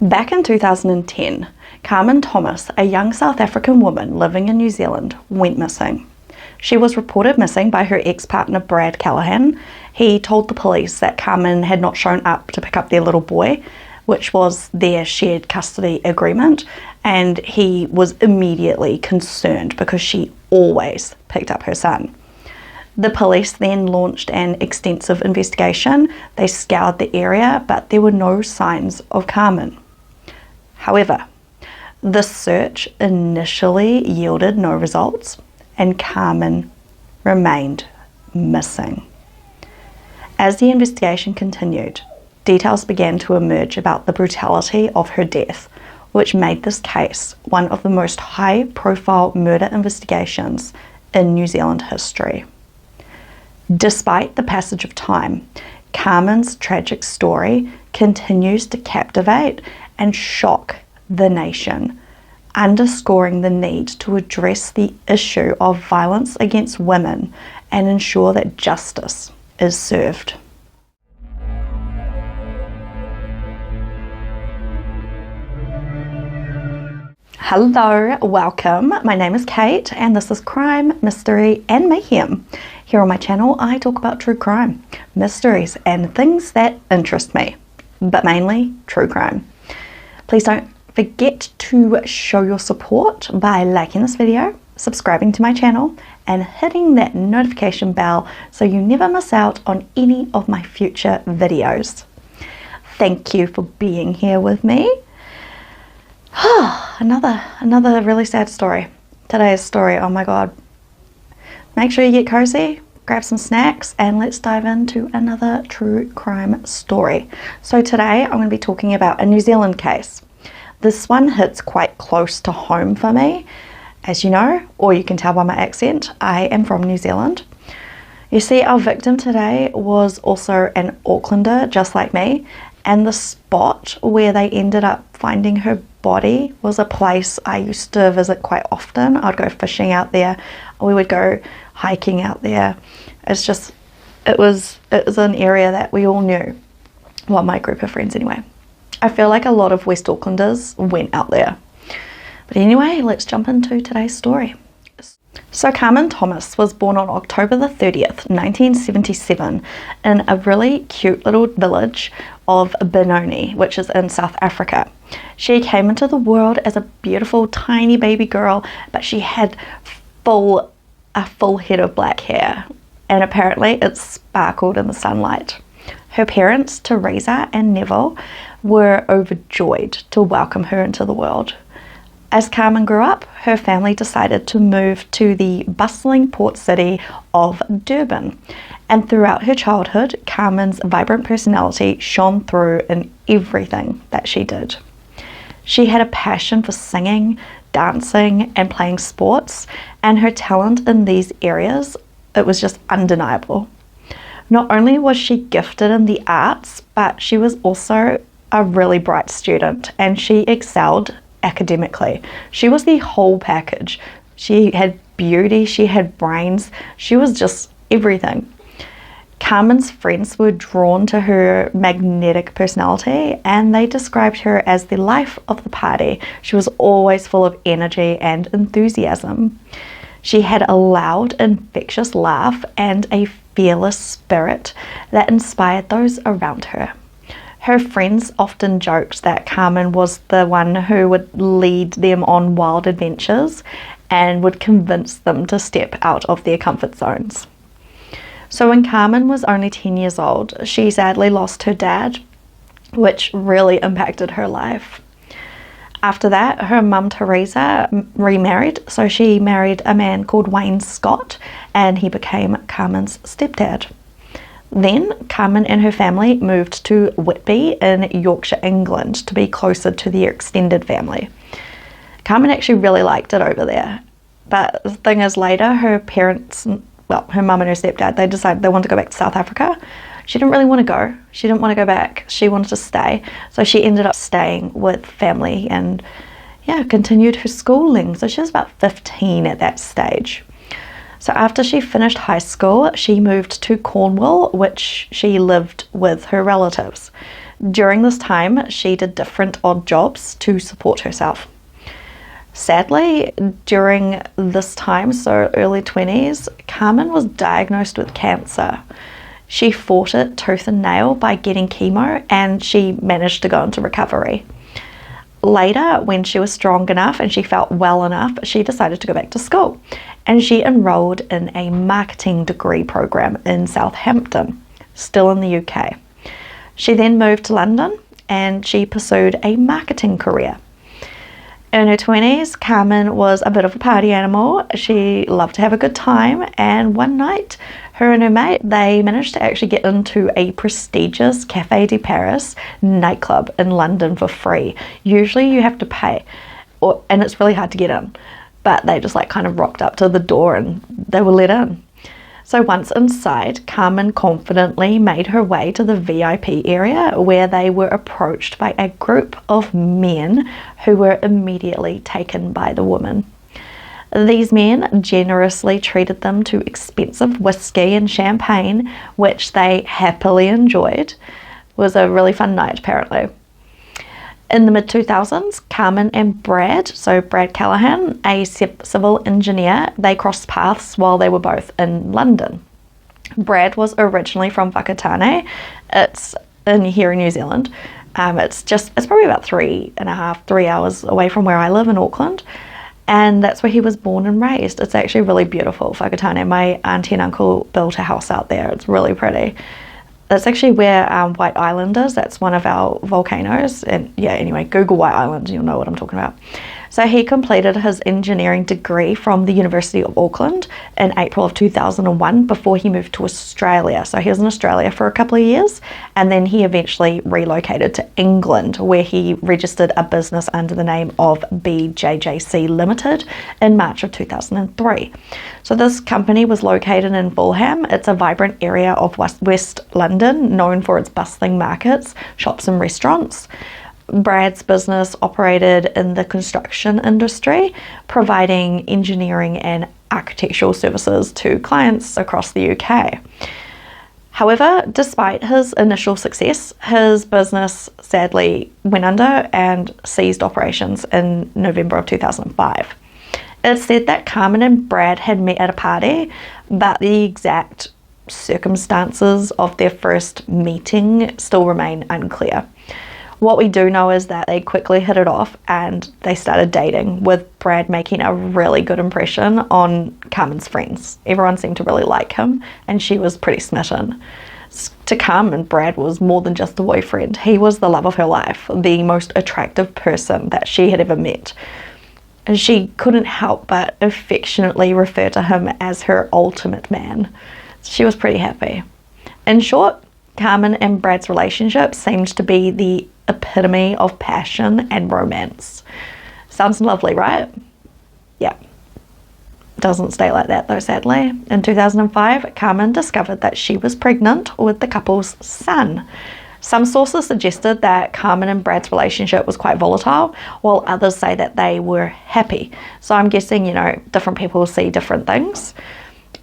Back in 2010, Carmen Thomas, a young South African woman living in New Zealand, went missing. She was reported missing by her ex-partner Brad Callahan. He told the police that Carmen had not shown up to pick up their little boy, which was their shared custody agreement, and he was immediately concerned because she always picked up her son. The police then launched an extensive investigation. They scoured the area, but there were no signs of Carmen. However, the search initially yielded no results, and Carmen remained missing. As the investigation continued, details began to emerge about the brutality of her death, which made this case one of the most high-profile murder investigations in New Zealand history. Despite the passage of time, Carmen's tragic story continues to captivate and shock the nation, underscoring the need to address the issue of violence against women and ensure that justice is served. Hello, welcome. My name is Kate and this is Crime, Mystery and Mayhem. Here on my channel I talk about true crime, mysteries and things that interest me, but mainly true crime. Please don't forget to show your support by liking this video, subscribing to my channel and hitting that notification bell so you never miss out on any of my future videos. Thank you for being here with me. Another really sad story. Today's story, oh my god. Make sure you get cozy, grab some snacks, and let's dive into another true crime story. So today I'm going to be talking about a New Zealand case. This one hits quite close to home for me. As you know, or you can tell by my accent, I am from New Zealand. You see, our victim today was also an Aucklander, just like me, and the spot where they ended up finding her body was a place I used to visit quite often. I'd go fishing out there, we would go hiking out there. It was an area that we all knew. Well, my group of friends anyway. I feel like a lot of West Aucklanders went out there. But anyway, let's jump into today's story. So Carmen Thomas was born on October the 30th, 1977 in a really cute little village of Benoni, which is in South Africa. She came into the world as a beautiful tiny baby girl, but she had a full head of black hair, and apparently it sparkled in the sunlight. Her parents, Teresa and Neville, were overjoyed to welcome her into the world. As Carmen grew up, her family decided to move to the bustling port city of Durban. And throughout her childhood, Carmen's vibrant personality shone through in everything that she did. She had a passion for singing, dancing, and playing sports, and her talent in these areas, it was just undeniable. Not only was she gifted in the arts, but she was also a really bright student, and she excelled academically. She was the whole package. She had beauty, she had brains, she was just everything. Carmen's friends were drawn to her magnetic personality and they described her as the life of the party. She was always full of energy and enthusiasm. She had a loud, infectious laugh and a fearless spirit that inspired those around her. Her friends often joked that Carmen was the one who would lead them on wild adventures and would convince them to step out of their comfort zones. So when Carmen was only 10 years old, she sadly lost her dad, which really impacted her life. After that, her mum Teresa remarried, so she married a man called Wayne Scott, and he became Carmen's stepdad. Then Carmen and her family moved to Whitby in Yorkshire, England to be closer to their extended family. Carmen actually really liked it over there. But the thing is, later her parents, her mum and her stepdad, they decided they wanted to go back to South Africa. She didn't really want to go. She didn't want to go back. She wanted to stay. So she ended up staying with family and continued her schooling. So she was about 15 at that stage. So after she finished high school, she moved to Cornwall, which she lived with her relatives. During this time, she did different odd jobs to support herself. Sadly, during this time, so early 20s, Carmen was diagnosed with cancer. She fought it tooth and nail by getting chemo, and she managed to go into recovery. Later, when she was strong enough and she felt well enough, she decided to go back to school, and she enrolled in a marketing degree program in Southampton, still in the UK. She then moved to London and she pursued a marketing career. In her 20s, Carmen was a bit of a party animal. She loved to have a good time, and one night, her and her mate, they managed to actually get into a prestigious Café de Paris nightclub in London for free. Usually you have to pay, and it's really hard to get in, but they just kind of rocked up to the door and they were let in. So once inside, Carmen confidently made her way to the VIP area, where they were approached by a group of men who were immediately taken by the woman. These men generously treated them to expensive whiskey and champagne, which they happily enjoyed. It was a really fun night, apparently. In the mid-2000s, Carmen and Brad, so Brad Callahan, a civil engineer, they crossed paths while they were both in London. Brad was originally from Whakatane. It's here in New Zealand. It's probably about 3 hours away from where I live in Auckland. And that's where he was born and raised. It's actually really beautiful, Whakatane. My auntie and uncle built a house out there. It's really pretty. That's actually where White Island is. That's one of our volcanoes. And yeah, anyway, Google White Island, you'll know what I'm talking about. So he completed his engineering degree from the University of Auckland in April of 2001 before he moved to Australia. So he was in Australia for a couple of years, and then he eventually relocated to England, where he registered a business under the name of BJJC Limited in March of 2003. So this company was located in Fulham. It's a vibrant area of West London, known for its bustling markets, shops and restaurants. Brad's business operated in the construction industry, providing engineering and architectural services to clients across the UK. However, despite his initial success, his business sadly went under and ceased operations in November of 2005. It's said that Carmen and Brad had met at a party, but the exact circumstances of their first meeting still remain unclear. What we do know is that they quickly hit it off and they started dating, with Brad making a really good impression on Carmen's friends. Everyone seemed to really like him, and she was pretty smitten. To Carmen, Brad was more than just a boyfriend. He was the love of her life, the most attractive person that she had ever met. And she couldn't help but affectionately refer to him as her ultimate man. She was pretty happy. In short, Carmen and Brad's relationship seemed to be the epitome of passion and romance. Sounds lovely, right? Yeah. Doesn't stay like that though, sadly. In 2005, Carmen discovered that she was pregnant with the couple's son. Some sources suggested that Carmen and Brad's relationship was quite volatile, while others say that they were happy. So I'm guessing, different people see different things.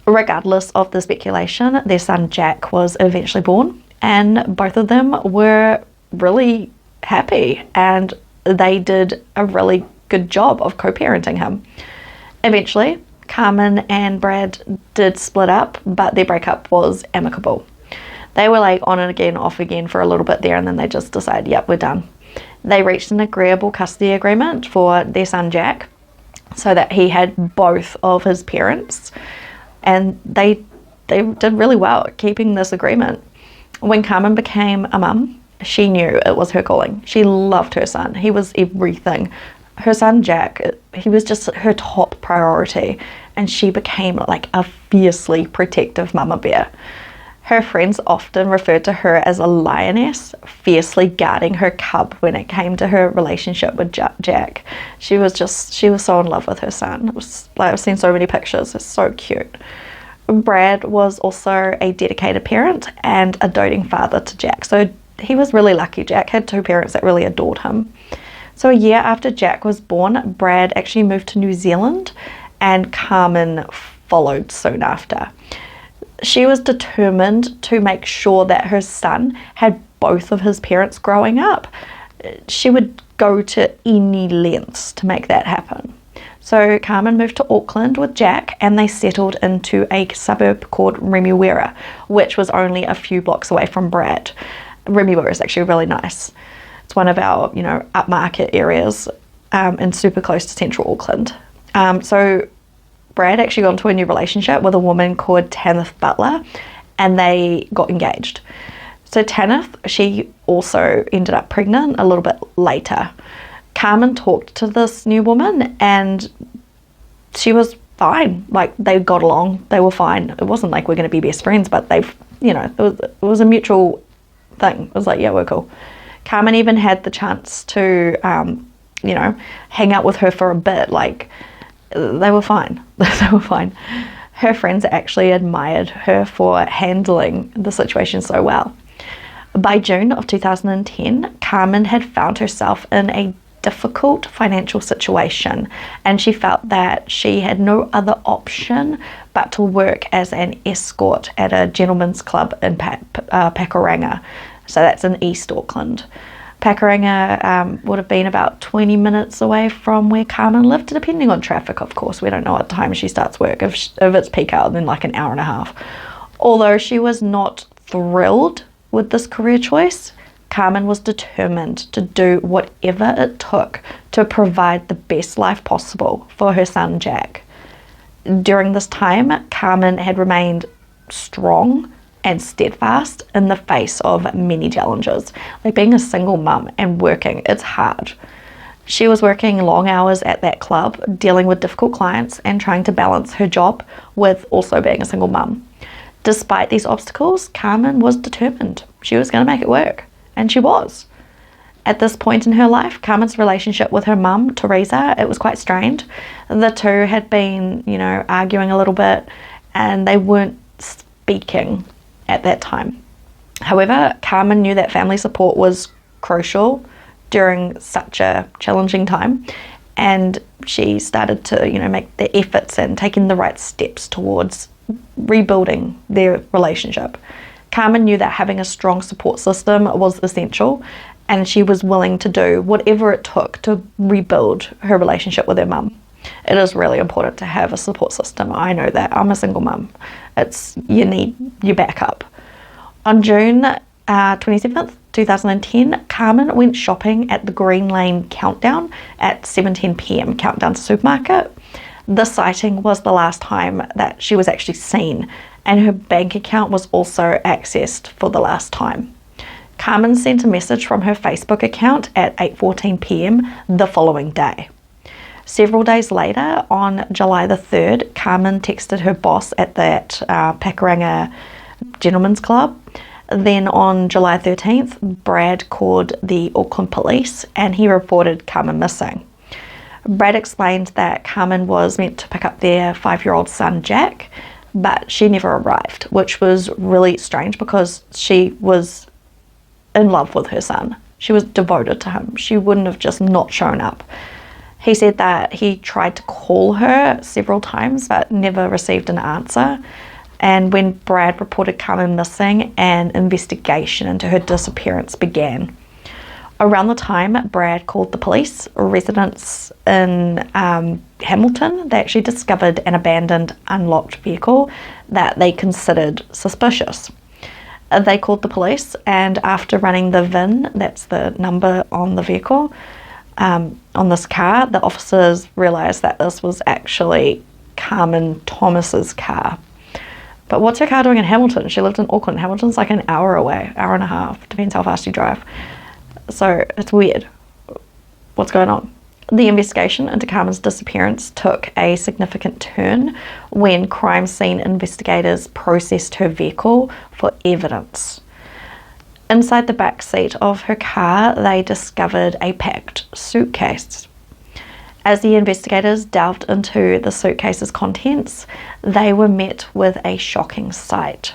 Regardless of the speculation, their son Jack was eventually born, and both of them were really happy, and they did a really good job of co-parenting him. Eventually, Carmen and Brad did split up, but their breakup was amicable. They were on and again, off again for a little bit there, and then they just decided, yep, we're done. They reached an agreeable custody agreement for their son Jack, so that he had both of his parents, and they did really well at keeping this agreement. When Carmen became a mum, she knew it was her calling. She loved her son. He was everything. Her son Jack, he was just her top priority, and she became a fiercely protective mama bear. Her friends often referred to her as a lioness, fiercely guarding her cub when it came to her relationship with Jack. She was so in love with her son. It was I've seen so many pictures. It's so cute. Brad was also a dedicated parent and a doting father to Jack. So he was really lucky. Jack had two parents that really adored him. So a year after Jack was born, Brad actually moved to New Zealand, and Carmen followed soon after. She was determined to make sure that her son had both of his parents growing up, she would go to any lengths to make that happen. So Carmen moved to Auckland with Jack, and they settled into a suburb called Remuera, which was only a few blocks away from Brad. Remuera is actually really nice. It's one of our, upmarket areas, and super close to central Auckland. So Brad actually got into a new relationship with a woman called Tanith Butler, and they got engaged. So Tanith, she also ended up pregnant a little bit later. Carmen talked to this new woman, and she was fine. Like, they got along, they were fine. It wasn't like we're going to be best friends, but it was a mutual thing. It was like, yeah, we're cool. Carmen even had the chance to, hang out with her for a bit. Like, they were fine. They were fine. Her friends actually admired her for handling the situation so well. By June of 2010, Carmen had found herself in a difficult financial situation, and she felt that she had no other option but to work as an escort at a gentleman's club in Pakuranga. So that's in East Auckland. Pakuranga would have been about 20 minutes away from where Carmen lived, depending on traffic, of course. We don't know what time she starts work. If it's peak hour, then like an hour and a half. Although she was not thrilled with this career choice, Carmen was determined to do whatever it took to provide the best life possible for her son Jack. During this time, Carmen had remained strong and steadfast in the face of many challenges. Like, being a single mum and working, it's hard. She was working long hours at that club, dealing with difficult clients and trying to balance her job with also being a single mum. Despite these obstacles, Carmen was determined. She was going to make it work, and she was. At this point in her life, Carmen's relationship with her mum, Teresa, it was quite strained. The two had been, arguing a little bit, and they weren't speaking at that time. However, Carmen knew that family support was crucial during such a challenging time, and she started to, make the efforts and taking the right steps towards rebuilding their relationship. Carmen knew that having a strong support system was essential, and she was willing to do whatever it took to rebuild her relationship with her mum. It is really important to have a support system. I know that. I'm a single mum. You need your backup. On June 27th, 2010, Carmen went shopping at the Green Lane Countdown at 7:10 p.m. Countdown supermarket. This sighting was the last time that she was actually seen, and her bank account was also accessed for the last time. Carmen sent a message from her Facebook account at 8:14 p.m. the following day. Several days later, on July the 3rd, Carmen texted her boss at that Pakuranga Gentlemen's Club. Then on July 13th, Brad called the Auckland police, and he reported Carmen missing. Brad explained that Carmen was meant to pick up their 5-year-old son Jack, but she never arrived, which was really strange because she was in love with her son. She was devoted to him. She wouldn't have just not shown up. He said that he tried to call her several times but never received an answer. And when Brad reported Carmen missing, an investigation into her disappearance began. Around the time Brad called the police, residents in Hamilton, they actually discovered an abandoned, unlocked vehicle that they considered suspicious. They called the police, and after running the VIN, that's the number on the vehicle, on this car, the officers realised that this was actually Carmen Thomas's car. But what's her car doing in Hamilton? She lived in Auckland. Hamilton's like an hour away, hour and a half, depends how fast you drive. So it's weird. What's going on? The investigation into Carmen's disappearance took a significant turn when crime scene investigators processed her vehicle for evidence. Inside the back seat of her car, they discovered a packed suitcase. As the investigators delved into the suitcase's contents, they were met with a shocking sight.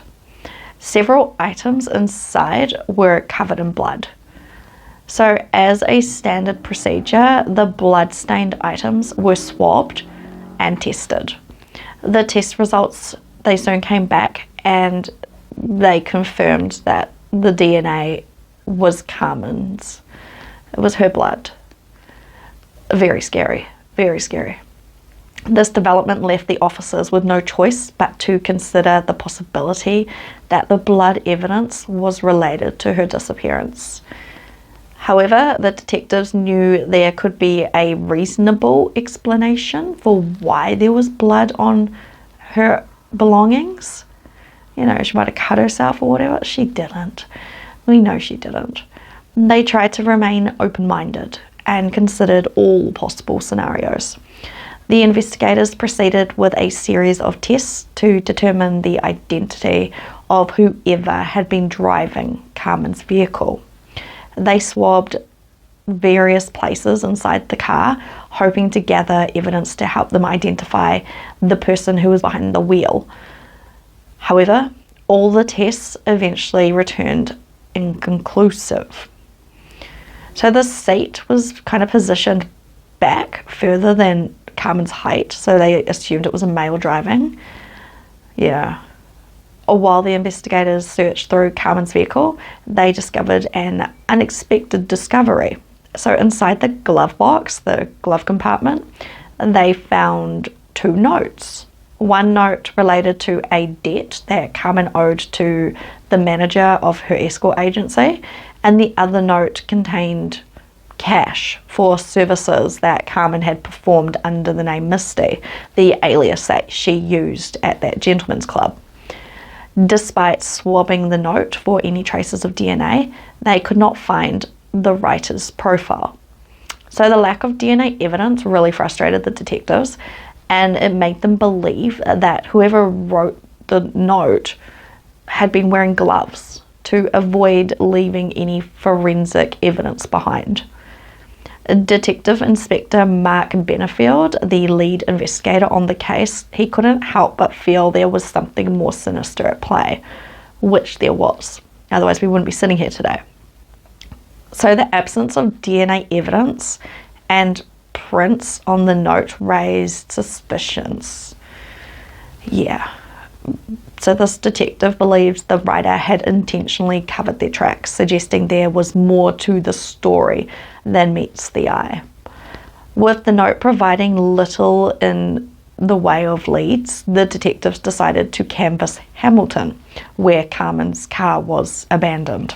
Several items inside were covered in blood. So, as a standard procedure, the blood-stained items were swabbed and tested. The test results, they soon came back, and they confirmed that the DNA was Carmen's. It was her blood. Very scary, very scary. This development left the officers with no choice but to consider the possibility that the blood evidence was related to her disappearance. However, the detectives knew there could be a reasonable explanation for why there was blood on her belongings. You know, she might have cut herself or whatever. She didn't. We know she didn't. They tried to remain open-minded and considered all possible scenarios. The investigators proceeded with a series of tests to determine the identity of whoever had been driving Carmen's vehicle. They swabbed various places inside the car, hoping to gather evidence to help them identify the person who was behind the wheel. However, all the tests eventually returned inconclusive. So the seat was kind of positioned back further than Carmen's height, so they assumed it was a male driving. Yeah. While the investigators searched through Carmen's vehicle, they discovered an unexpected discovery. So inside the glove box, the glove compartment, they found 2 notes. One note related to a debt that Carmen owed to the manager of her escort agency, and the other note contained cash for services that Carmen had performed under the name Misty, the alias that she used at that gentleman's club. Despite swabbing the note for any traces of DNA, they could not find the writer's profile. So the lack of DNA evidence really frustrated the detectives, and it made them believe that whoever wrote the note had been wearing gloves to avoid leaving any forensic evidence behind. Detective Inspector Mark Benefield, the lead investigator on the case, he couldn't help but feel there was something more sinister at play, which there was. Otherwise, we wouldn't be sitting here today. So the absence of DNA evidence and prints on the note raised suspicions. Yeah. So this detective believes the writer had intentionally covered their tracks, suggesting there was more to the story than meets the eye. With the note providing little in the way of leads, the detectives decided to canvass Hamilton, where Carmen's car was abandoned.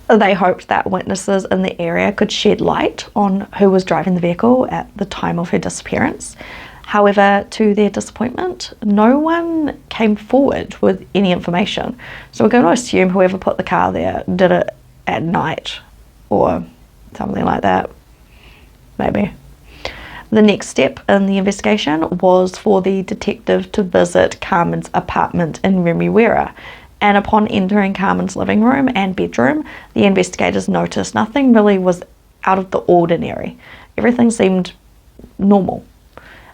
They hoped that witnesses in the area could shed light on who was driving the vehicle at the time of her disappearance. However, to their disappointment, no one came forward with any information. So we're going to assume whoever put the car there did it at night or something like that. Maybe. The next step in the investigation was for the detective to visit Carmen's apartment in Remuera. And upon entering Carmen's living room and bedroom, the investigators noticed nothing really was out of the ordinary. Everything seemed normal.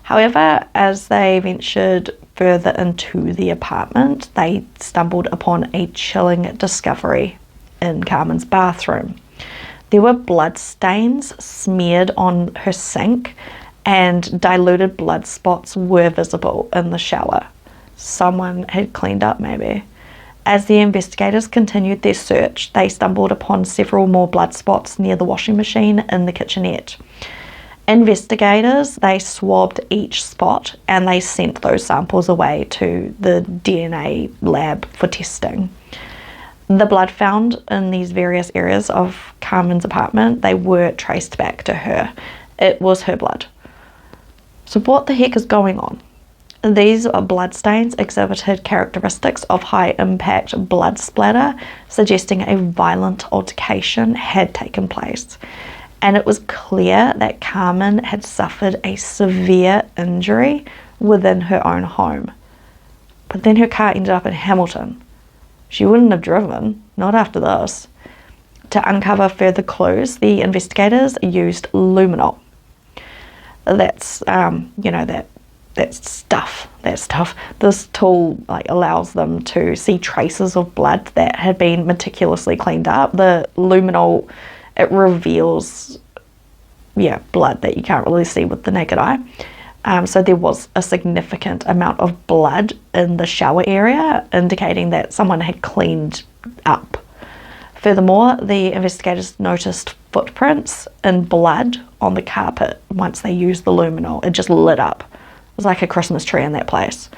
However, as they ventured further into the apartment, they stumbled upon a chilling discovery in Carmen's bathroom. There were blood stains smeared on her sink, and diluted blood spots were visible in the shower. Someone had cleaned up, maybe. As the investigators continued their search, they stumbled upon several more blood spots near the washing machine in the kitchenette. Investigators, they swabbed each spot and they sent those samples away to the DNA lab for testing. The blood found in these various areas of Carmen's apartment, they were traced back to her. It was her blood. So what the heck is going on? These blood stains exhibited characteristics of high-impact blood splatter, suggesting a violent altercation had taken place. And it was clear that Carmen had suffered a severe injury within her own home. But then her car ended up in Hamilton. She wouldn't have driven, not after this. To uncover further clues, the investigators used luminol. That's, that stuff. This tool allows them to see traces of blood that had been meticulously cleaned up. The luminol, it reveals, blood that you can't really see with the naked eye. So there was a significant amount of blood in the shower area, indicating that someone had cleaned up Furthermore, the investigators noticed footprints and blood on the carpet once they used the luminol. It just lit up. It was like a Christmas tree in that place.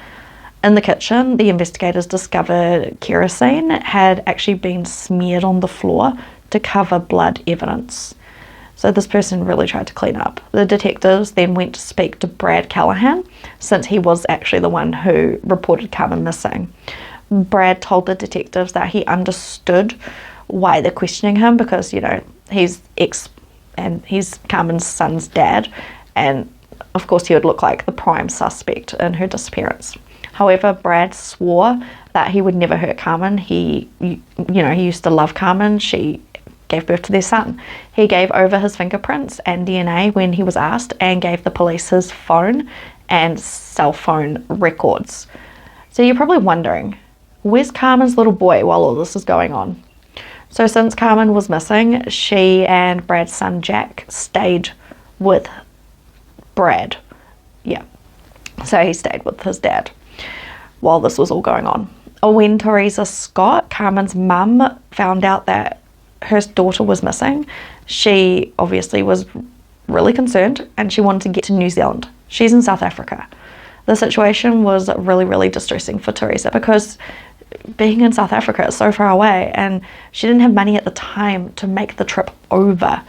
In the kitchen, the investigators discovered kerosene had actually been smeared on the floor to cover blood evidence. So this person really tried to clean up. The detectives then went to speak to Brad Callahan, since he was actually the one who reported Carmen missing. Brad told the detectives that he understood why they're questioning him, because, you know, he's Carmen's son's dad, and of course he would look like the prime suspect in her disappearance. However, Brad swore that he would never hurt Carmen. He used to love Carmen. She gave birth to their son. He gave over his fingerprints and DNA when he was asked, and gave the police his phone and cell phone records. So you're probably wondering, where's Carmen's little boy while all this is going on? So since Carmen was missing, she and Brad's son Jack stayed with Brad. Yeah. So he stayed with his dad while this was all going on. When Teresa Scott, Carmen's mum, found out that her daughter was missing, she obviously was really concerned, and she wanted to get to New Zealand. She's in South Africa. The situation was really, really distressing for Teresa, because being in South Africa is so far away, and she didn't have money at the time to make the trip over.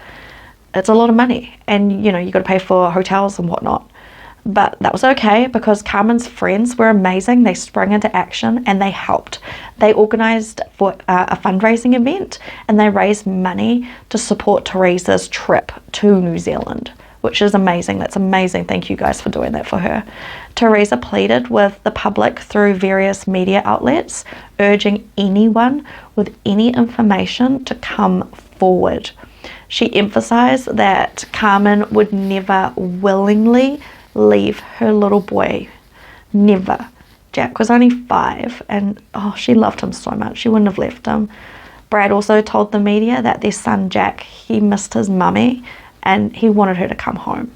It's a lot of money, and you got to pay for hotels and whatnot. But that was okay, because Carmen's friends were amazing. They sprung into action and they helped. They organised for a fundraising event, and they raised money to support Teresa's trip to New Zealand, which is amazing. That's amazing. Thank you guys for doing that for her. Teresa pleaded with the public through various media outlets, urging anyone with any information to come forward. She emphasised that Carmen would never willingly leave her little boy. Never. Jack was only 5, and she loved him so much. She wouldn't have left him. Brad also told the media that their son Jack, he missed his mummy, and he wanted her to come home.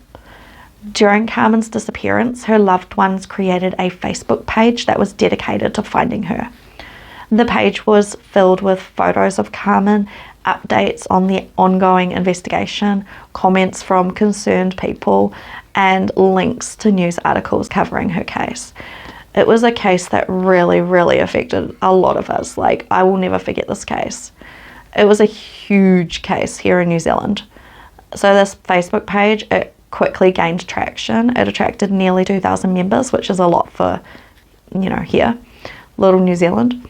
During Carmen's disappearance, her loved ones created a Facebook page that was dedicated to finding her. The page was filled with photos of Carmen, updates on the ongoing investigation, comments from concerned people, and links to news articles covering her case. It was a case that really, really affected a lot of us. Like, I will never forget this case. It was a huge case here in New Zealand. So this Facebook page, it quickly gained traction. It attracted nearly 2,000 members, which is a lot for, here, little New Zealand.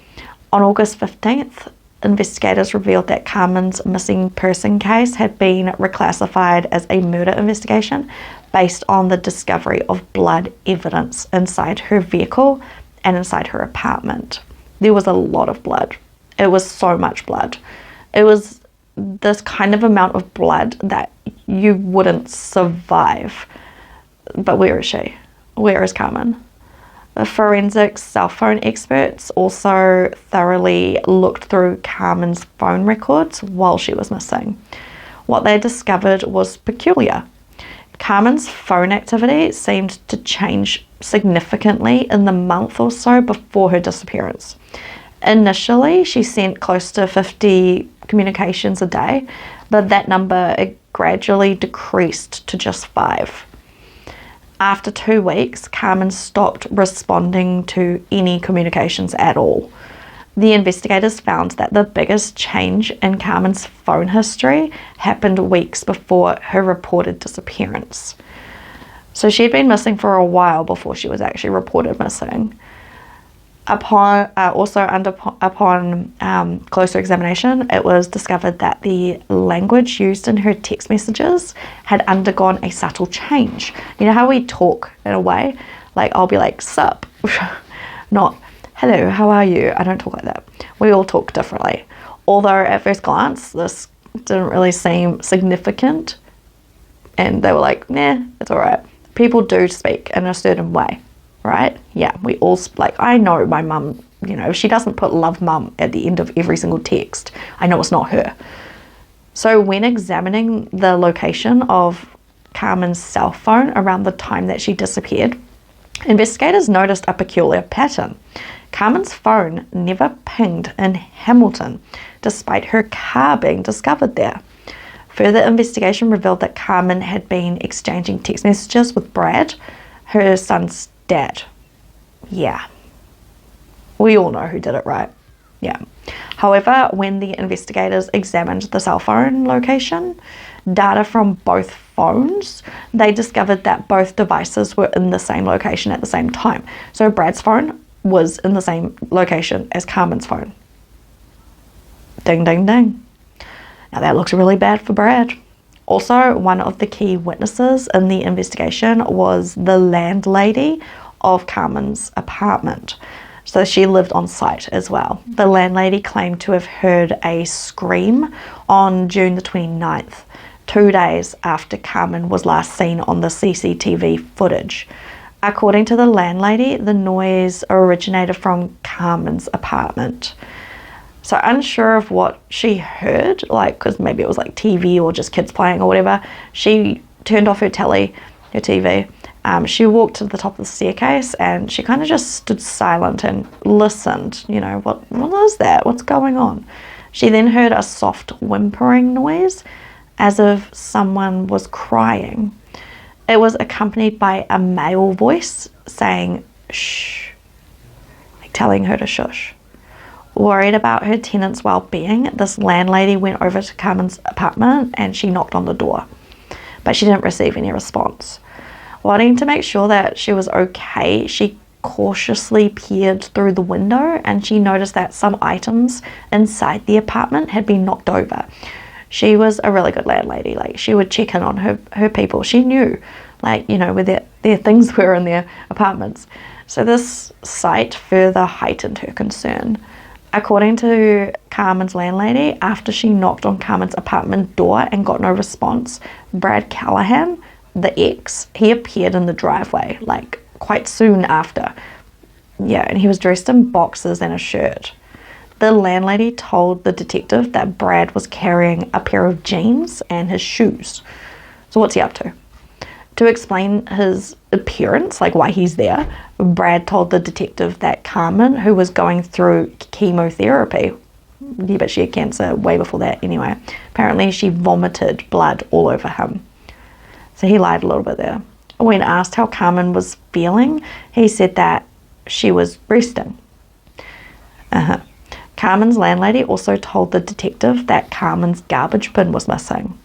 On August 15th, investigators revealed that Carmen's missing person case had been reclassified as a murder investigation based on the discovery of blood evidence inside her vehicle and inside her apartment. There was a lot of blood. It was so much blood. It was this kind of amount of blood that you wouldn't survive. But where is she? Where is Carmen? The forensic cell phone experts also thoroughly looked through Carmen's phone records while she was missing. What they discovered was peculiar. Carmen's phone activity seemed to change significantly in the month or so before her disappearance. Initially, she sent close to 50 communications a day, but that number gradually decreased to just 5. After 2 weeks, Carmen stopped responding to any communications at all. The investigators found that the biggest change in Carmen's phone history happened weeks before her reported disappearance. So she'd been missing for a while before she was actually reported missing. Upon closer examination, it was discovered that the language used in her text messages had undergone a subtle change. You know how we talk in a way? Like, I'll be like, sup, not, hello, how are you? I don't talk like that. We all talk differently. Although at first glance, this didn't really seem significant. And they were like, nah, it's all right. People do speak in a certain way, right? Yeah, we all, I know my mum, if she doesn't put love mum at the end of every single text, I know it's not her. So when examining the location of Carmen's cell phone around the time that she disappeared, investigators noticed a peculiar pattern. Carmen's phone never pinged in Hamilton, despite her car being discovered there. Further investigation revealed that Carmen had been exchanging text messages with Brad, her son's dad. Yeah. We all know who did it, right? Yeah. However, when the investigators examined the cell phone location, data from both phones, they discovered that both devices were in the same location at the same time. So Brad's phone was in the same location as Carmen's phone. Ding, ding, ding. Now that looks really bad for Brad. Also, one of the key witnesses in the investigation was the landlady of Carmen's apartment. So she lived on site as well. The landlady claimed to have heard a scream on June the 29th, 2 days after Carmen was last seen on the CCTV footage. According to the landlady, the noise originated from Carmen's apartment. So unsure of what she heard, like, because maybe it was like TV or just kids playing or whatever, she turned off her TV. She walked to the top of the staircase and she kind of just stood silent and listened. You know, what is that? What's going on? She then heard a soft whimpering noise as if someone was crying. It was accompanied by a male voice saying, shh, like telling her to shush. Worried about her tenants' well-being, this landlady went over to Carmen's apartment and she knocked on the door, but she didn't receive any response. Wanting to make sure that she was okay, she cautiously peered through the window and she noticed that some items inside the apartment had been knocked over. She was a really good landlady. Like, she would check in on her people. She knew, like, you know, where their things were in their apartments. So this sight further heightened her concern. According to Carmen's landlady, after she knocked on Carmen's apartment door and got no response, Brad Callahan, the ex, he appeared in the driveway, like, quite soon after. Yeah, and he was dressed in boxers and a shirt. The landlady told the detective that Brad was carrying a pair of jeans and his shoes. So what's he up to? To explain his appearance, like why he's there, Brad told the detective that Carmen, who was going through chemotherapy, yeah, but she had cancer way before that anyway, apparently she vomited blood all over him. So he lied a little bit there. When asked how Carmen was feeling, he said that she was resting. Carmen's landlady also told the detective that Carmen's garbage bin was missing.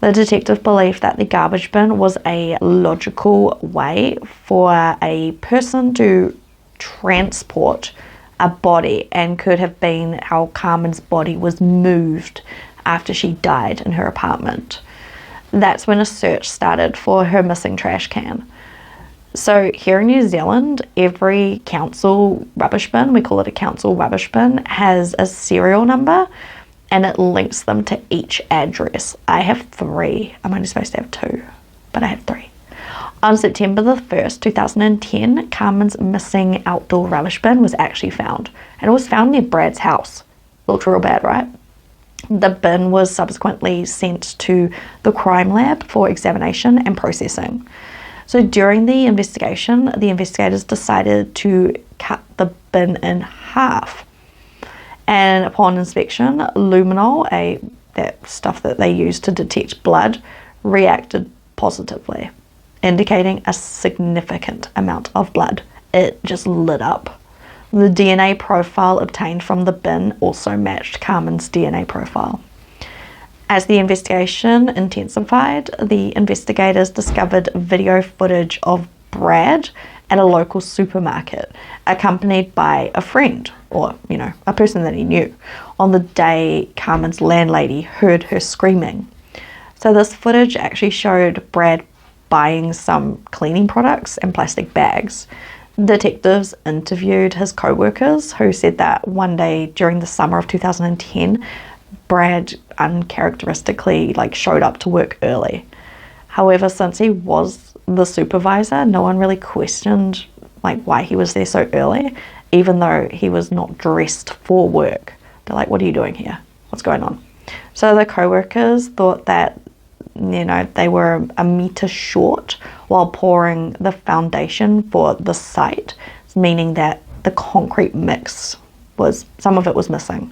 The detective believed that the garbage bin was a logical way for a person to transport a body and could have been how Carmen's body was moved after she died in her apartment. That's when a search started for her missing trash can. So here in New Zealand, every council rubbish bin, we call it a council rubbish bin, has a serial number and it links them to each address. I have 3. I'm only supposed to have 2, but I have 3. On September the 1st, 2010, Carmen's missing outdoor rubbish bin was actually found. And it was found near Brad's house. Looked real bad, right? The bin was subsequently sent to the crime lab for examination and processing. So during the investigation, the investigators decided to cut the bin in half. And upon inspection, luminol, that stuff that they use to detect blood, reacted positively, indicating a significant amount of blood. It just lit up. The DNA profile obtained from the bin also matched Carmen's DNA profile. As the investigation intensified, the investigators discovered video footage of Brad at a local supermarket, accompanied by a friend, or, you know, a person that he knew, on the day Carmen's landlady heard her screaming. So this footage actually showed Brad buying some cleaning products and plastic bags. Detectives interviewed his co-workers who said that one day during the summer of 2010, Brad uncharacteristically showed up to work early. However, since he was the supervisor, no one really questioned why he was there so early, even though he was not dressed for work. They're like, what are you doing here? What's going on? So the co-workers thought that, you know, they were a meter short while pouring the foundation for the site, meaning that the concrete mix some of it was missing.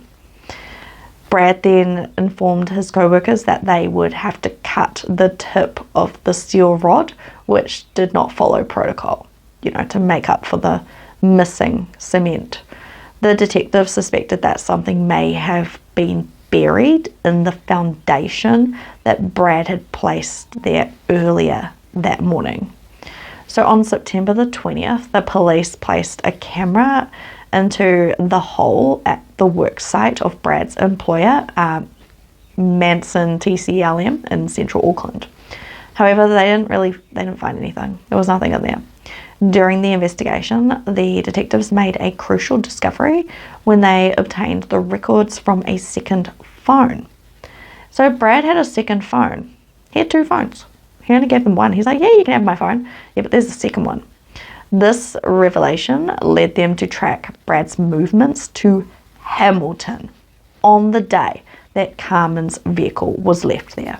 Brad then informed his co-workers that they would have to cut the tip of the steel rod, which did not follow protocol, to make up for the missing cement. The detectives suspected that something may have been buried in the foundation that Brad had placed there earlier that morning. So on September the 20th, the police placed a camera into the hole at the work site of Brad's employer, Manson TCLM in central Auckland. However, they didn't find anything. There was nothing in there. During the investigation, the detectives made a crucial discovery when they obtained the records from a second phone. So Brad had a second phone. He had 2 phones. He only gave them one. He's like, yeah, you can have my phone. Yeah, but there's a second one. This revelation led them to track Brad's movements to Hamilton on the day that Carmen's vehicle was left there.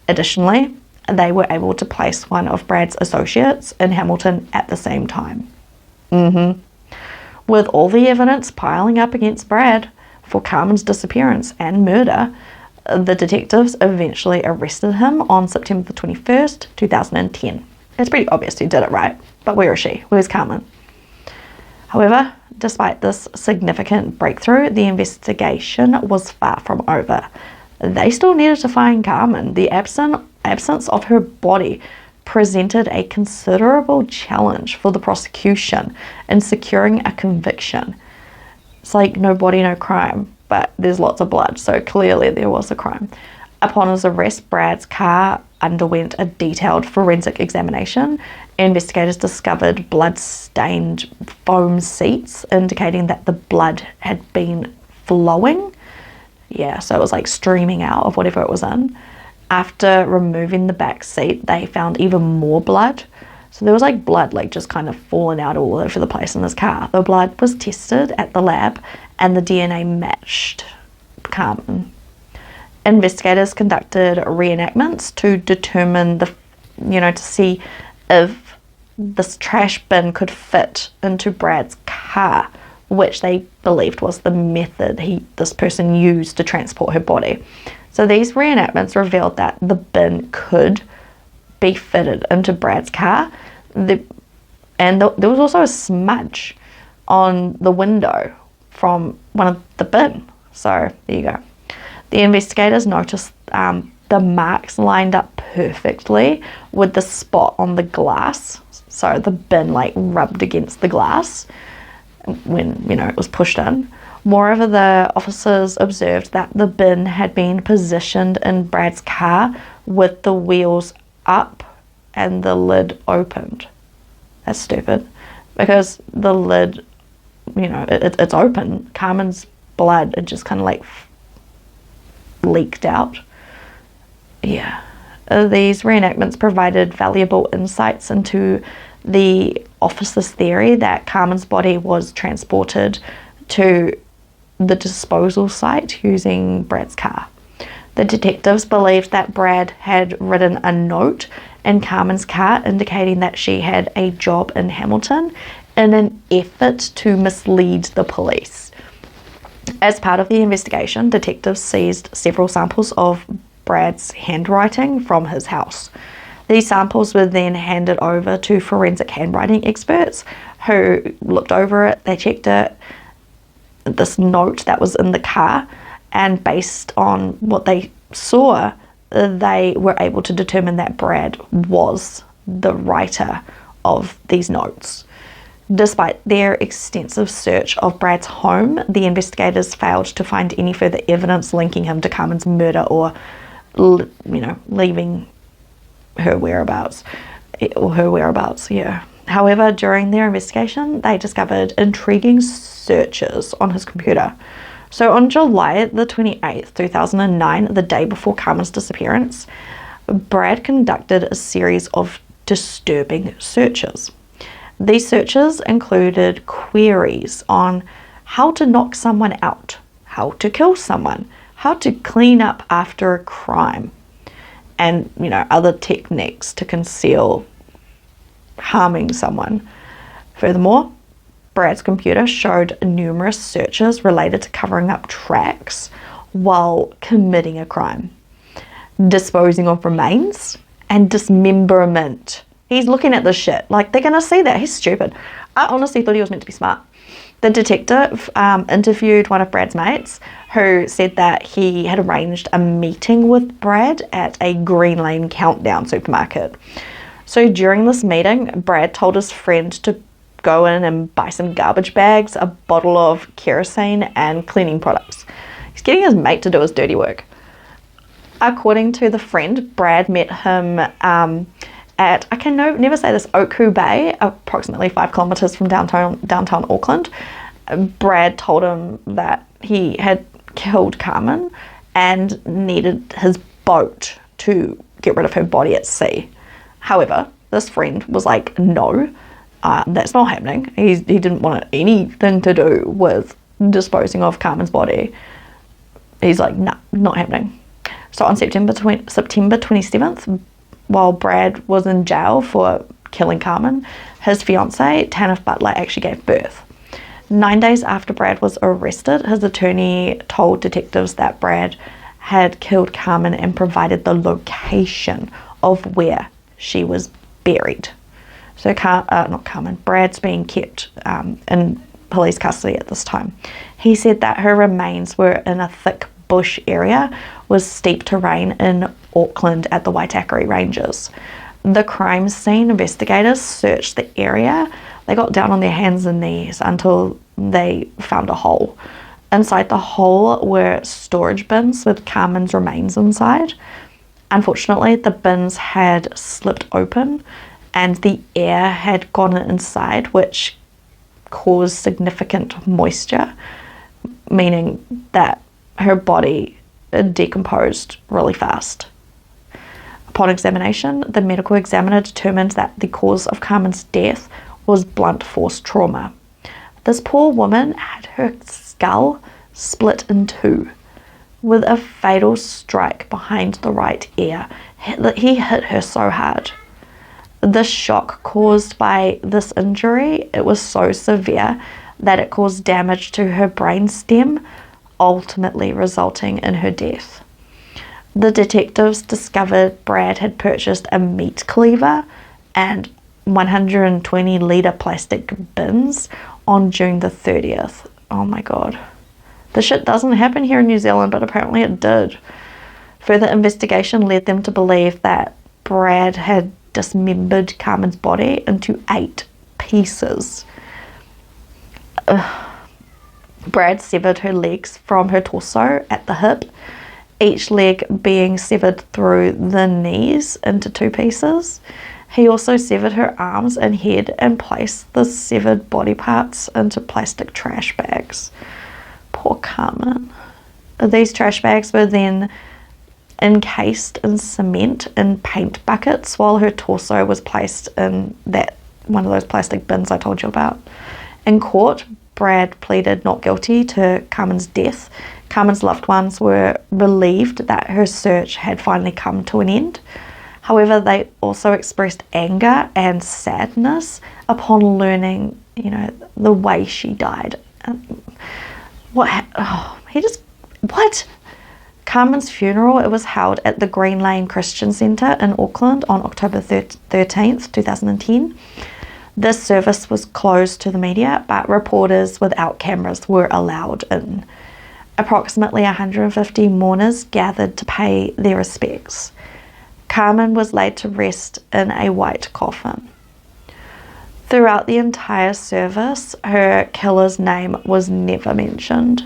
Additionally, they were able to place one of Brad's associates in Hamilton at the same time. With all the evidence piling up against Brad for Carmen's disappearance and murder, the detectives eventually arrested him on September the 21st, 2010. It's pretty obvious who did it, right? But where is she? Where's Carmen? However, despite this significant breakthrough, the investigation was far from over. They still needed to find Carmen. The absence of her body presented a considerable challenge for the prosecution in securing a conviction. It's like no body, no crime, but there's lots of blood, so clearly there was a crime. Upon his arrest, Brad's car underwent a detailed forensic examination. Investigators discovered blood-stained foam seats, indicating that the blood had been flowing. Yeah, so it was like streaming out of whatever it was in. After removing the back seat, they found even more blood. So there was like blood just kind of falling out all over the place in this car. The blood was tested at the lab and the DNA matched Carmen. Investigators conducted reenactments to determine to see if this trash bin could fit into Brad's car, which they believed was the method this person used to transport her body. So these reenactments revealed that the bin could be fitted into Brad's car. There was also a smudge on the window from one of the bin. So there you go. The investigators noticed the marks lined up perfectly with the spot on the glass. So the bin rubbed against the glass when, it was pushed in. Moreover, the officers observed that the bin had been positioned in Brad's car with the wheels up and the lid opened. That's stupid, because the lid, it's open. Carmen's blood, it just kind of leaked out. Yeah. These reenactments provided valuable insights into the officer's theory that Carmen's body was transported to the disposal site using Brad's car. The detectives believed that Brad had written a note in Carmen's car indicating that she had a job in Hamilton in an effort to mislead the police. As part of the investigation, detectives seized several samples of Brad's handwriting from his house. These samples were then handed over to forensic handwriting experts who looked over it, they checked it, this note that was in the car, and based on what they saw, they were able to determine that Brad was the writer of these notes. Despite their extensive search of Brad's home, the investigators failed to find any further evidence linking him to Carmen's murder or, leaving her whereabouts. However, during their investigation, they discovered intriguing searches on his computer. So on July the 28th, 2009, the day before Carmen's disappearance, Brad conducted a series of disturbing searches. These searches included queries on how to knock someone out, how to kill someone, how to clean up after a crime, and other techniques to conceal harming someone. Furthermore, Brad's computer showed numerous searches related to covering up tracks while committing a crime, disposing of remains, and dismemberment. He's looking at this shit. Like, they're going to see that. He's stupid. I honestly thought he was meant to be smart. The detective interviewed one of Brad's mates who said that he had arranged a meeting with Brad at a Green Lane Countdown supermarket. So during this meeting, Brad told his friend to go in and buy some garbage bags, a bottle of kerosene, and cleaning products. He's getting his mate to do his dirty work. According to the friend, Brad met him at, I can never say this, Oku Bay, approximately 5 kilometers from downtown Auckland. Brad told him that he had killed Carmen and needed his boat to get rid of her body at sea. However, this friend was like, no, that's not happening. He didn't want anything to do with disposing of Carmen's body. He's like, no, not happening. So on September 27th, while Brad was in jail for killing Carmen, his fiancée, Tanith Butler, actually gave birth. 9 days after Brad was arrested, his attorney told detectives that Brad had killed Carmen and provided the location of where she was buried. So not Carmen, Brad's being kept in police custody at this time. He said that her remains were in a thick bush area with steep terrain in Auckland at the Waitakere Ranges. The crime scene investigators searched the area. They got down on their hands and knees until they found a hole. Inside the hole were storage bins with Carmen's remains inside. Unfortunately, the bins had slipped open and the air had gone inside, which caused significant moisture, meaning that her body decomposed really fast. Upon examination, the medical examiner determined that the cause of Carmen's death was blunt force trauma. This poor woman had her skull split in two, with a fatal strike behind the right ear. He hit her so hard. The shock caused by this injury, it was so severe that it caused damage to her brainstem, ultimately resulting in her death. The detectives discovered Brad had purchased a meat cleaver and 120-litre plastic bins on June the 30th. Oh my god. This shit doesn't happen here in New Zealand, but apparently it did. Further investigation led them to believe that Brad had dismembered Carmen's body into 8 pieces. Brad severed her legs from her torso at the hip, each leg being severed through the knees into 2 pieces. He also severed her arms and head and placed the severed body parts into plastic trash bags. Poor Carmen. These trash bags were then encased in cement in paint buckets while her torso was placed in one of those plastic bins I told you about. In court, Brad pleaded not guilty to Carmen's death. Carmen's loved ones were relieved that her search had finally come to an end. However, they also expressed anger and sadness upon learning, the way she died. What? Carmen's funeral, it was held at the Green Lane Christian Centre in Auckland on October 13th, 2010. This service was closed to the media, but reporters without cameras were allowed in. Approximately 150 mourners gathered to pay their respects. Carmen was laid to rest in a white coffin. Throughout the entire service, her killer's name was never mentioned.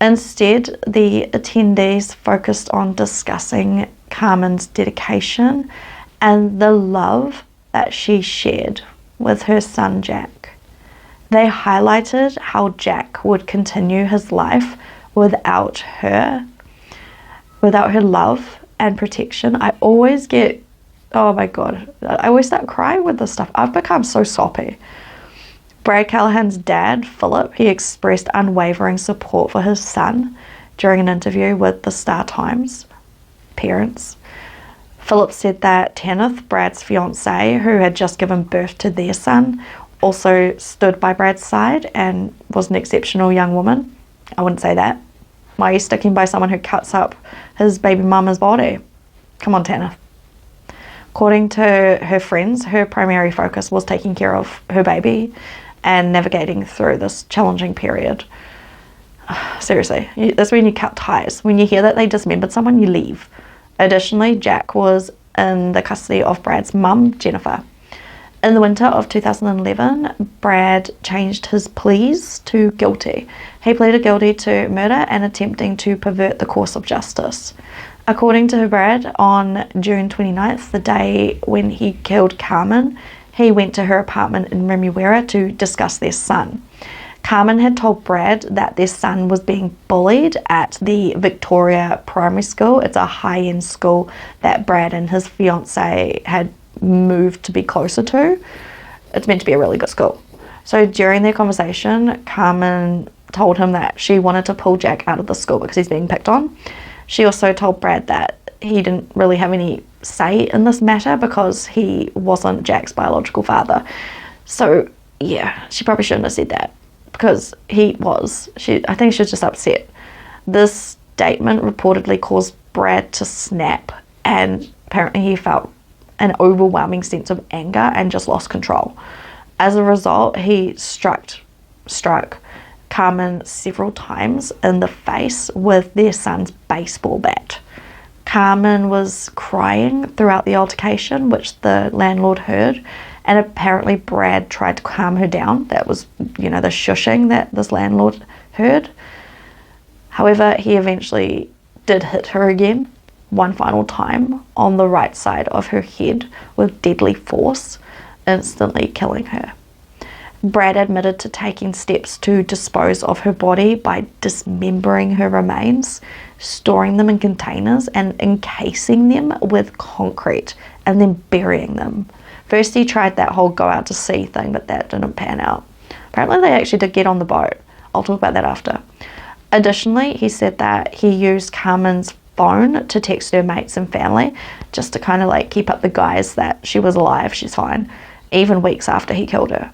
Instead, the attendees focused on discussing Carmen's dedication and the love that she shared with her son Jack. They highlighted how Jack would continue his life without her love and protection. I always get, oh my god, I always start crying with this stuff. I've become so soppy. Brad Callahan's dad, Philip, he expressed unwavering support for his son during an interview with the Star Times parents. Philip said that Tanith, Brad's fiancée, who had just given birth to their son, also stood by Brad's side and was an exceptional young woman. I wouldn't say that. Why are you sticking by someone who cuts up his baby mama's body? Come on, Tanner. According to her friends, her primary focus was taking care of her baby and navigating through this challenging period. Seriously, that's when you cut ties. When you hear that they dismembered someone, you leave. Additionally, Jack was in the custody of Brad's mum, Jennifer. In the winter of 2011, Brad changed his pleas to guilty. He pleaded guilty to murder and attempting to pervert the course of justice. According to Brad, on June 29th, the day when he killed Carmen, he went to her apartment in Remuera to discuss their son. Carmen had told Brad that their son was being bullied at the Victoria Primary School. It's a high-end school that Brad and his fiancée had moved to be closer to. It's meant to be a really good school. So during their conversation, Carmen told him that she wanted to pull Jack out of the school because he's being picked on. She also told Brad that he didn't really have any say in this matter because he wasn't Jack's biological father. So yeah, she probably shouldn't have said that because he was. I think she was just upset. This statement reportedly caused Brad to snap, and apparently he felt an overwhelming sense of anger and just lost control. As a result, he struck Carmen several times in the face with their son's baseball bat. Carmen was crying throughout the altercation, which the landlord heard, and apparently Brad tried to calm her down. That was, the shushing that this landlord heard. However, he eventually did hit her again, one final time, on the right side of her head with deadly force, instantly killing her. Brad admitted to taking steps to dispose of her body by dismembering her remains, storing them in containers and encasing them with concrete and then burying them. First he tried that whole go out to sea thing, but that didn't pan out. Apparently they actually did get on the boat. I'll talk about that after. Additionally, he said that he used Carmen's phone to text her mates and family just to kind of keep up the guise that she was alive, she's fine, even weeks after he killed her.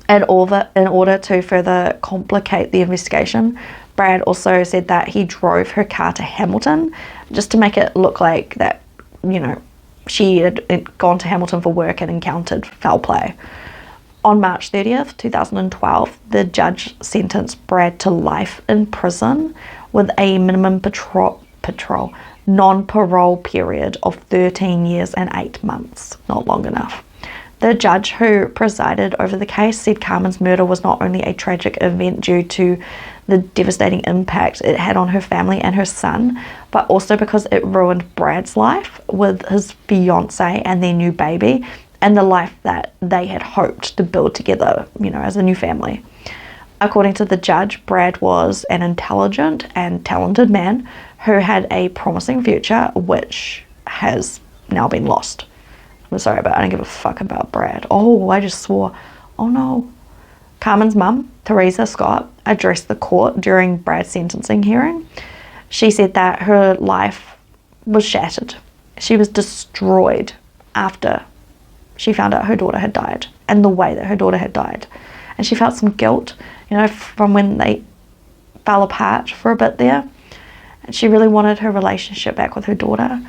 And in order to further complicate the investigation, Brad also said that he drove her car to Hamilton just to make it look like that, she had gone to Hamilton for work and encountered foul play. On March 30th, 2012, the judge sentenced Brad to life in prison with a minimum non-parole period of 13 years and 8 months. Not long enough. The judge who presided over the case said Carmen's murder was not only a tragic event due to the devastating impact it had on her family and her son, but also because it ruined Brad's life with his fiancée and their new baby and the life that they had hoped to build together, as a new family. According to the judge, Brad was an intelligent and talented man who had a promising future, which has now been lost. I'm sorry, but I don't give a fuck about Brad. Oh, I just swore. Oh no. Carmen's mum, Teresa Scott, addressed the court during Brad's sentencing hearing. She said that her life was shattered. She was destroyed after she found out her daughter had died and the way that her daughter had died. And she felt some guilt, from when they fell apart for a bit there. And she really wanted her relationship back with her daughter.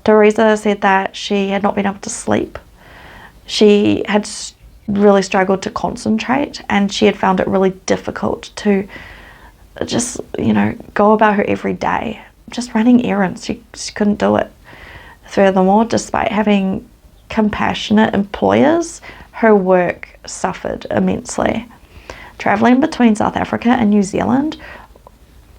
Teresa said that she had not been able to sleep. She had really struggled to concentrate, and she had found it really difficult to just, go about her every day. Just running errands, she couldn't do it. Furthermore, despite having compassionate employers, her work suffered immensely. Traveling between South Africa and New Zealand,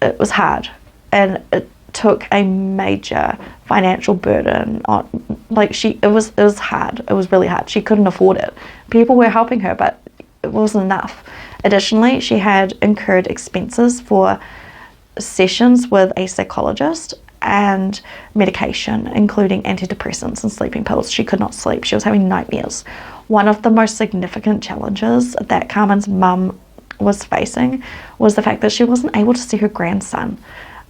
it was hard, and it took a major financial burden on, it was hard. It was really hard. She couldn't afford it. People were helping her, but it wasn't enough. Additionally, she had incurred expenses for sessions with a psychologist and medication, including antidepressants and sleeping pills. She could not sleep. She was having nightmares. One of the most significant challenges that Carmen's mum was facing was the fact that she wasn't able to see her grandson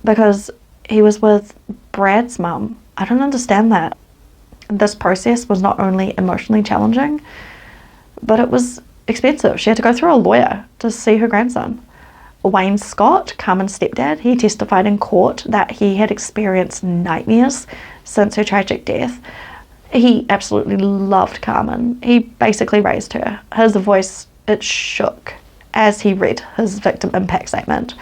because he was with Brad's mum. I don't understand that. This process was not only emotionally challenging, but it was expensive. She had to go through a lawyer to see her grandson. Wayne Scott, Carmen's stepdad, he testified in court that he had experienced nightmares since her tragic death. He absolutely loved Carmen. He basically raised her. His voice, it shook as he read his victim impact statement.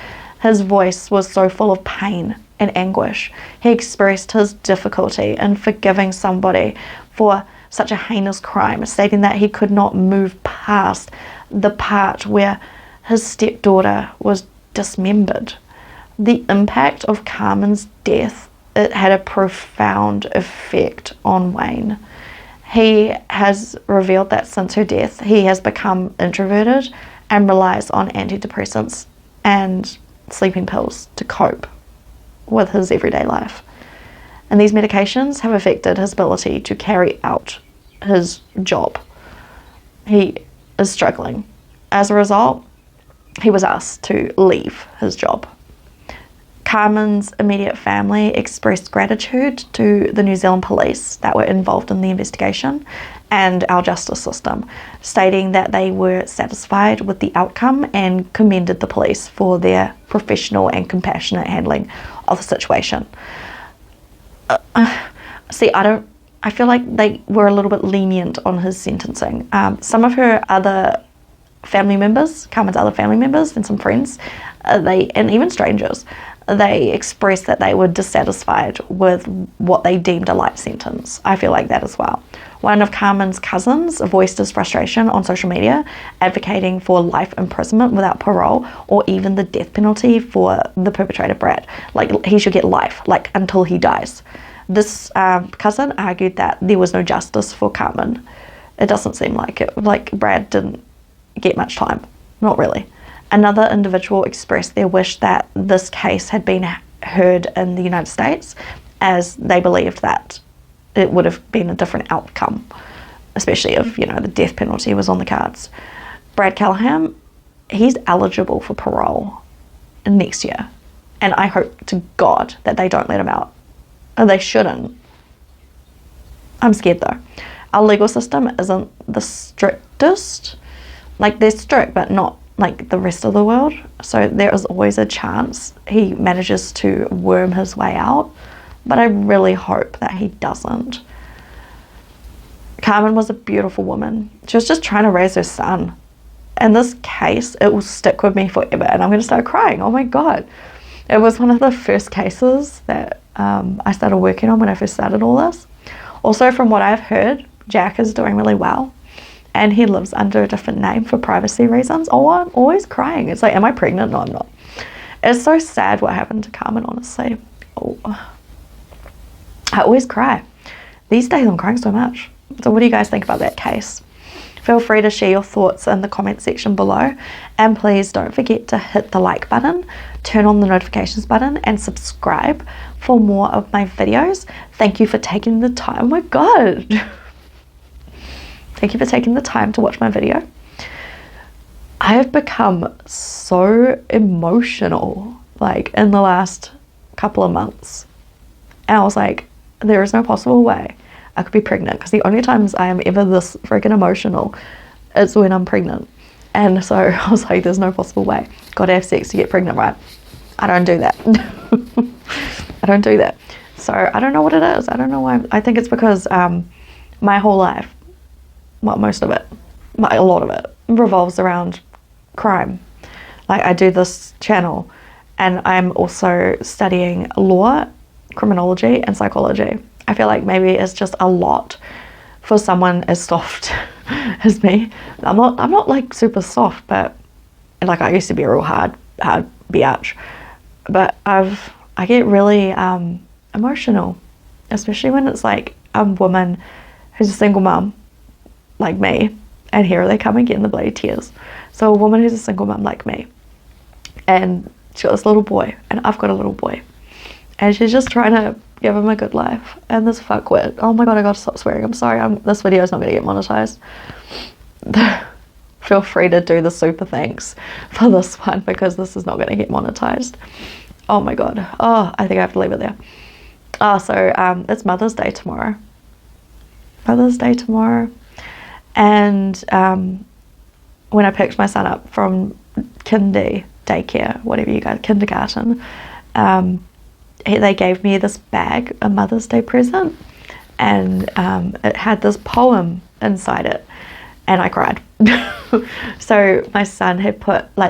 His voice was so full of pain and anguish. He expressed his difficulty in forgiving somebody for such a heinous crime, stating that he could not move past the part where his stepdaughter was dismembered. The impact of Carmen's death, it had a profound effect on Wayne. He has revealed that since her death, he has become introverted and relies on antidepressants and sleeping pills to cope with his everyday life. And these medications have affected his ability to carry out his job. He is struggling. As a result, he was asked to leave his job. Carmen's immediate family expressed gratitude to the New Zealand police that were involved in the investigation and our justice system, stating that they were satisfied with the outcome and commended the police for their professional and compassionate handling of the situation. I feel like they were a little bit lenient on his sentencing. Some of her other family members, Carmen's other family members and some friends, and even strangers, they expressed that they were dissatisfied with what they deemed a light sentence. I feel like that as well. One of Carmen's cousins voiced his frustration on social media, advocating for life imprisonment without parole or even the death penalty for the perpetrator, Brad. Like, he should get life, like, until he dies. This cousin argued that there was no justice for Carmen. It doesn't seem like it. Like, Brad didn't get much time. Not really. Another individual expressed their wish that this case had been heard in the United States, as they believed that it would have been a different outcome, especially if, the death penalty was on the cards. Brad Callahan, he's eligible for parole next year, and I hope to God that they don't let him out. They shouldn't. I'm scared though. Our legal system isn't the strictest. Like, they're strict, but not like the rest of the world. So there is always a chance he manages to worm his way out. But I really hope that he doesn't. Carmen was a beautiful woman. She was just trying to raise her son. And this case, it will stick with me forever. And I'm going to start crying. Oh my God. It was one of the first cases that I started working on when I first started all this. Also, from what I've heard, Jack is doing really well. And he lives under a different name for privacy reasons. Oh, I'm always crying. It's like, am I pregnant? No, I'm not. It's so sad what happened to Carmen, honestly. Oh, I always cry. These days I'm crying so much. So what do you guys think about that case? Feel free to share your thoughts in the comment section below. And please don't forget to hit the like button, turn on the notifications button, and subscribe for more of my videos. Thank you for taking the time. Oh my God. Thank you for taking the time to watch my video. I have become so emotional, like, in the last couple of months. And I was like, there is no possible way I could be pregnant, because the only times I am ever this freaking emotional is when I'm pregnant. And so I was like, there's no possible way. Gotta have sex to get pregnant, right? I don't do that. I don't do that. So I don't know what it is. I don't know why. I think it's because my whole life, well, most of it, a lot of it, revolves around crime. Like, I do this channel and I'm also studying law, criminology and psychology. I feel like maybe it's just a lot for someone as soft as me. I'm not like super soft, but like, I used to be a real hard biatch. But I get really emotional, especially when it's like a woman who's a single mum like me, and here they come again, the bloody tears. So a woman who's a single mum like me, and she's got this little boy, and I've got a little boy, and she's just trying to give him a good life, and this fuckwit, oh my God, I gotta stop swearing, I'm sorry, this video is not gonna get monetized. Feel free to do the super thanks for this one, because this is not gonna get monetized. Oh my God, oh, I think I have to leave it there. Oh, so it's Mother's Day tomorrow. And when I picked my son up from daycare, whatever you guys, kindergarten, they gave me this bag, a Mother's Day present, and it had this poem inside it, and I cried. So my son had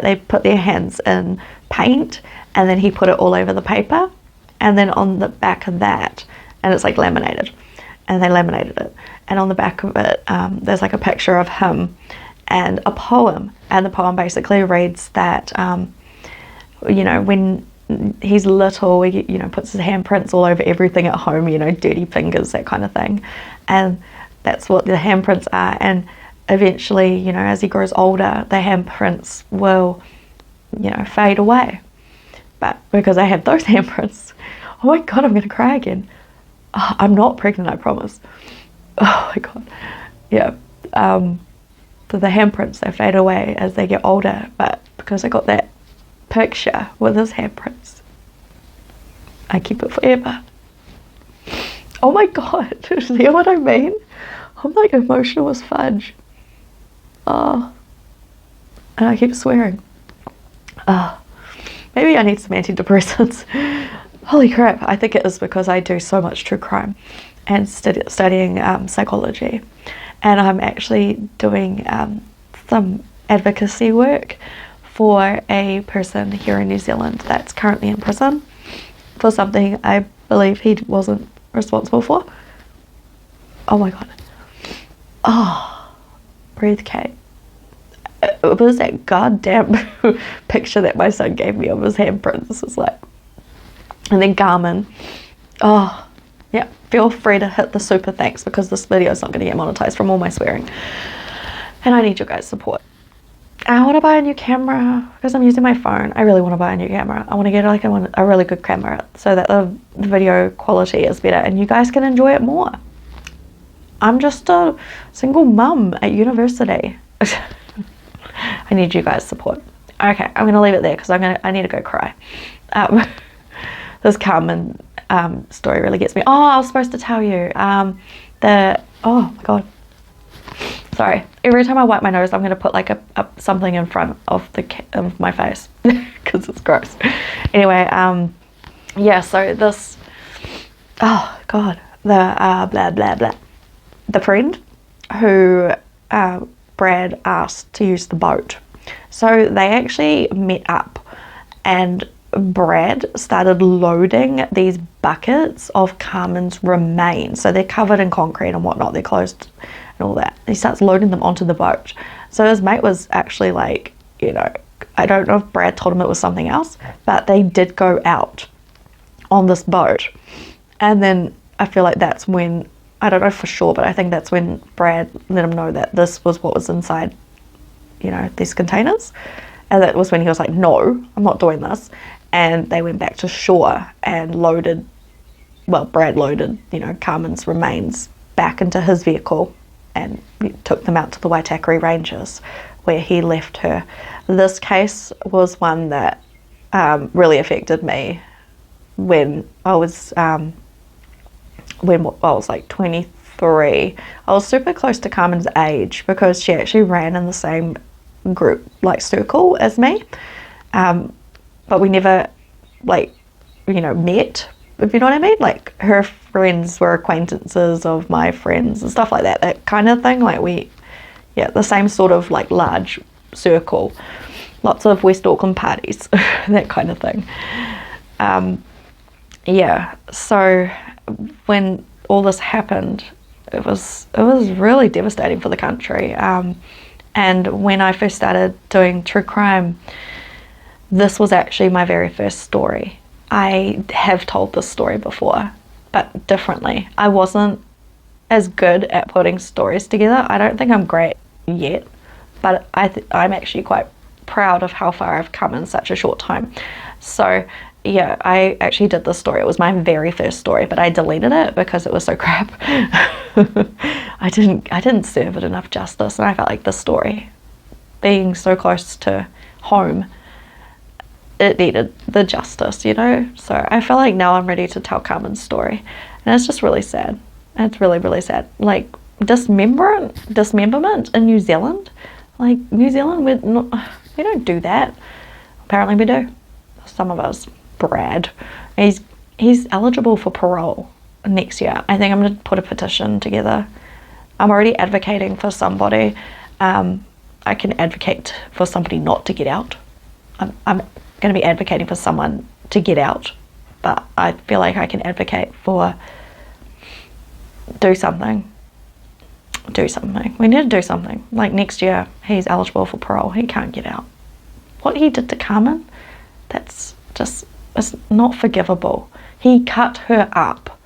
they put their hands in paint, and then he put it all over the paper, and then on the back of that, and it's like laminated, and they laminated it, and on the back of it there's like a picture of him and a poem, and the poem basically reads that when he's little, he puts his handprints all over everything at home, dirty fingers, that kind of thing, and that's what the handprints are. And eventually, as he grows older, the handprints will fade away. But because I have those handprints, oh my god, I'm gonna cry again. Oh, I'm not pregnant, I promise. Oh my god. Yeah. So the handprints, they fade away as they get older, but because I got that picture with his handprints, I keep it forever. Oh my god, see what I mean? I'm like emotional as fudge. Oh, and I keep swearing. Maybe I need some antidepressants. Holy crap, I think it is because I do so much true crime and studying psychology, and I'm actually doing some advocacy work for a person here in New Zealand that's currently in prison for something I believe he wasn't responsible for. Oh my god. Oh, breathe, Kate. It was that goddamn picture that my son gave me of his handprints. It's like, and then Carmen. Oh, yeah. Feel free to hit the super thanks because this video is not going to get monetized from all my swearing, and I need your guys' support. I want to buy a new camera because I'm using my phone. I really want to buy a new camera. I want to get a really good camera so that the video quality is better and you guys can enjoy it more. I'm just a single mum at university. I need you guys' support. Okay, I'm going to leave it there because I need to go cry. This Carmen story really gets me. Oh, I was supposed to tell you oh my god. Sorry. Every time I wipe my nose, I'm going to put like something in front of of my face because it's gross. Anyway, yeah. So this, oh god, the blah blah blah, the friend who Brad asked to use the boat. So they actually met up, and Brad started loading these buckets of Carmen's remains. So they're covered in concrete and whatnot. They're closed and all that. He starts loading them onto the boat. So his mate was actually like, I don't know if Brad told him it was something else, but they did go out on this boat. And then I feel like that's when, I don't know for sure, but I think that's when Brad let him know that this was what was inside, these containers. And that was when he was like, no, I'm not doing this. And they went back to shore and Brad loaded, Carmen's remains back into his vehicle and took them out to the Waitakere Ranges where he left her. This case was one that really affected me when I was like 23. I was super close to Carmen's age because she actually ran in the same group, like circle as me. But we never met, if you know what I mean. Like her friends were acquaintances of my friends and stuff like that, that kind of thing. Like the same sort of like large circle, lots of West Auckland parties, that kind of thing. Yeah, so when all this happened, it was really devastating for the country. And when I first started doing true crime, this was actually my very first story. I have told this story before, but differently. I wasn't as good at putting stories together. I don't think I'm great yet, but I'm actually quite proud of how far I've come in such a short time. So yeah, I actually did this story. It was my very first story, but I deleted it because it was so crap. I didn't serve it enough justice, and I felt like this story, being so close to home, it needed the justice, So I feel like now I'm ready to tell Carmen's story, and it's just really sad. It's really, really sad. Like dismemberment in New Zealand, Like, New Zealand, we don't do that. Apparently we do. Some of us. Brad. He's eligible for parole next year. I think I'm going to put a petition together. I'm already advocating for somebody. I can advocate for somebody not to get out. I'm going to be advocating for someone to get out, but I feel like I can advocate for do something. We need to do something. Like, next year, he's eligible for parole. He can't get out. What he did to Carmen, that's just, it's not forgivable. He cut her up.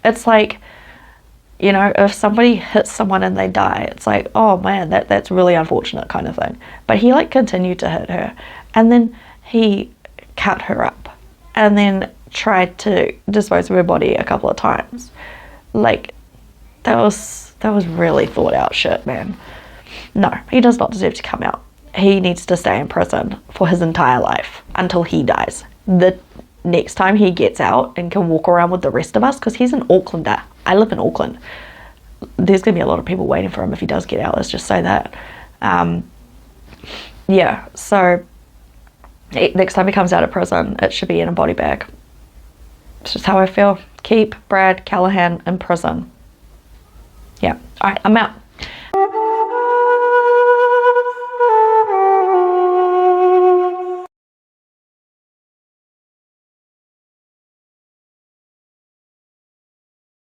It's like, you know, if somebody hits someone and they die, it's like, oh man, that's really unfortunate kind of thing. But he like continued to hit her, and then he cut her up, and then tried to dispose of her body a couple of times. Like, that was really thought out shit, man. No, he does not deserve to come out. He needs to stay in prison for his entire life until he dies. The next time he gets out and can walk around with the rest of us, because he's an Aucklander. I live in Auckland. There's going to be a lot of people waiting for him if he does get out. Let's just say that. Yeah, so next time he comes out of prison, it should be in a body bag. It's just how I feel. Keep Brad Callahan in prison. Yeah. All right, I'm out.